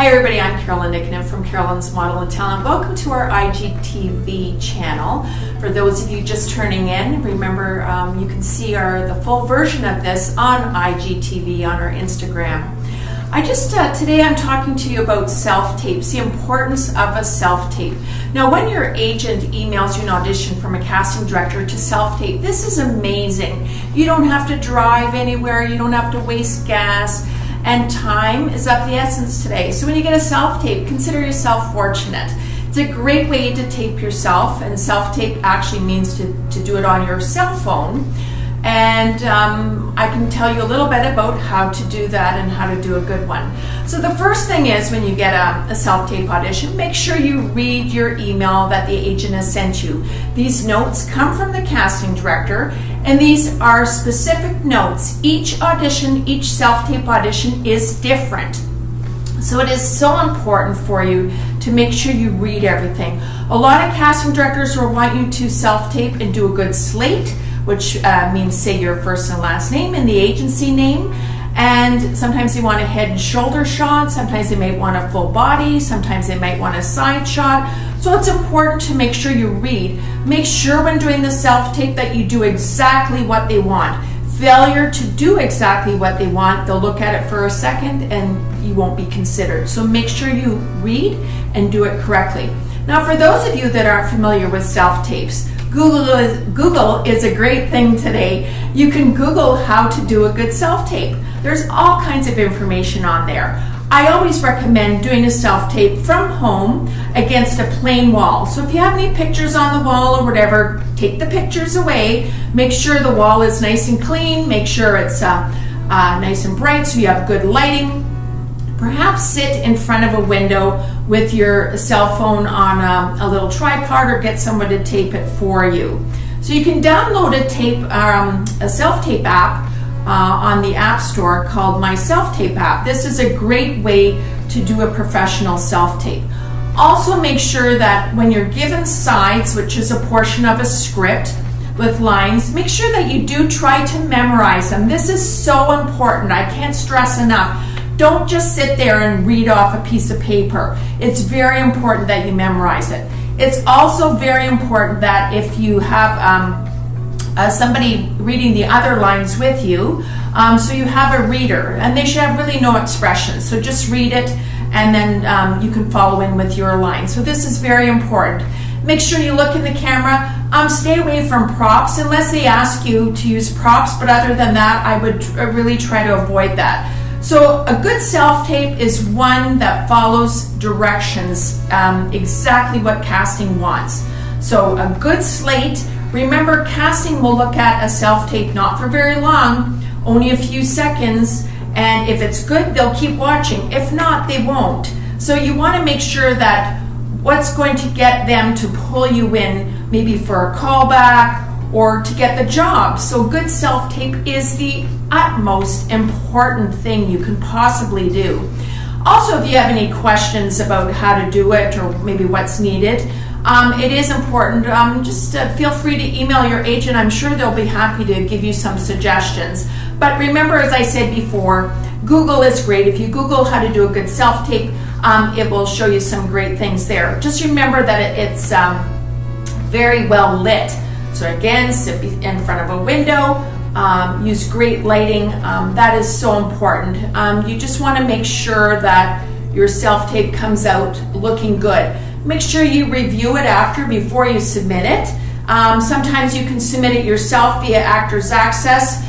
Hi everybody, I'm Carolyn and from Carolyn's Model and Talent. Welcome to our IGTV channel. For those of you just turning in, remember you can see the full version of this on IGTV on our Instagram. Today I'm talking to you about self-tapes, the importance of a self-tape. Now when your agent emails you an audition from a casting director to self-tape, this is amazing. You don't have to drive anywhere, you don't have to waste gas, and time is of the essence today. So when you get a self-tape, consider yourself fortunate. It's a great way to tape yourself, and self-tape actually means to do it on your cell phone. And I can tell you a little bit about how to do that and how to do a good one. So the first thing is, when you get a self-tape audition, make sure you read your email that the agent has sent you. These notes come from the casting director, and these are specific notes. Each audition, each self-tape audition is different. So it is so important for you to make sure you read everything. A lot of casting directors will want you to self-tape and do a good slate, which means say your first and last name and the agency name. And sometimes they want a head and shoulder shot, sometimes they may want a full body, sometimes they might want a side shot. So it's important to make sure you read. Make sure when doing the self-tape that you do exactly what they want. Failure to do exactly what they want, they'll look at it for a second and you won't be considered. So make sure you read and do it correctly. Now for those of you that aren't familiar with self-tapes, Google is a great thing today. You can Google how to do a good self-tape. There's all kinds of information on there. I always recommend doing a self-tape from home against a plain wall. So if you have any pictures on the wall or whatever, take the pictures away. Make sure the wall is nice and clean. Make sure it's nice and bright so you have good lighting. Perhaps sit in front of a window with your cell phone on a little tripod, or get someone to tape it for you. So you can download a self-tape app on the App Store called My Self-Tape app. This is a great way to do a professional self-tape. Also make sure that when you're given sides, which is a portion of a script with lines, make sure that you do try to memorize them. This is so important. I can't stress enough. Don't just sit there and read off a piece of paper. It's very important that you memorize it. It's also very important that if you have somebody reading the other lines with you, so you have a reader, and they should have really no expressions. So just read it, and then you can follow in with your line. So this is very important. Make sure you look in the camera. Stay away from props unless they ask you to use props, but other than that, I would really try to avoid that. So a good self-tape is one that follows directions, exactly what casting wants. So a good slate. Remember, casting will look at a self-tape not for very long, only a few seconds, and if it's good, they'll keep watching. If not, they won't. So you want to make sure that what's going to get them to pull you in, maybe for a callback or to get the job. So good self-tape is the utmost important thing you can possibly do. Also, if you have any questions about how to do it or maybe what's needed, it is important. Just feel free to email your agent. I'm sure they'll be happy to give you some suggestions. But remember, as I said before, Google is great. If you Google how to do a good self-tape, it will show you some great things there. Just remember that it's very well lit. So again, sit in front of a window, use great lighting. That is so important. You just want to make sure that your self-tape comes out looking good. Make sure you review it before you submit it. Sometimes you can submit it yourself via Actors Access,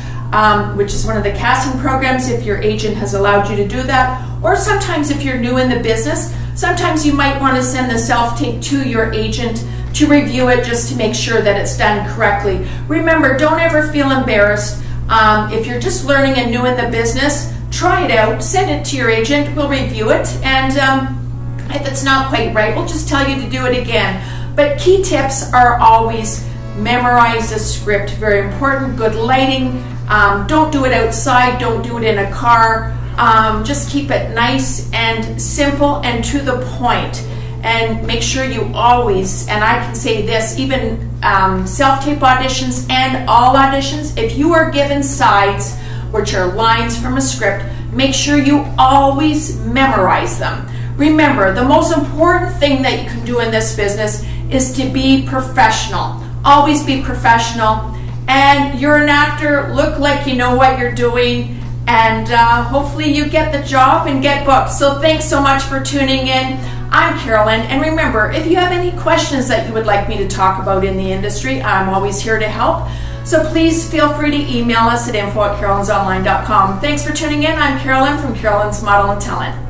which is one of the casting programs if your agent has allowed you to do that. Or sometimes if you're new in the business, sometimes you might want to send the self-tape to your agent to review it just to make sure that it's done correctly. Remember, don't ever feel embarrassed. If you're just learning and new in the business, try it out, send it to your agent, we'll review it, and if it's not quite right, we'll just tell you to do it again. But key tips are always memorize the script, very important, good lighting, don't do it outside, don't do it in a car, just keep it nice and simple and to the point. And make sure you always, and I can say this, even self-tape auditions and all auditions, if you are given sides, which are lines from a script, make sure you always memorize them. Remember, the most important thing that you can do in this business is to be professional. Always be professional. And you're an actor, look like you know what you're doing, and hopefully you get the job and get booked. So thanks so much for tuning in. I'm Carolyn, and remember, if you have any questions that you would like me to talk about in the industry, I'm always here to help. So please feel free to email us at info@carolinsonline.com. Thanks for tuning in. I'm Carolyn from Carolyn's Model and Talent.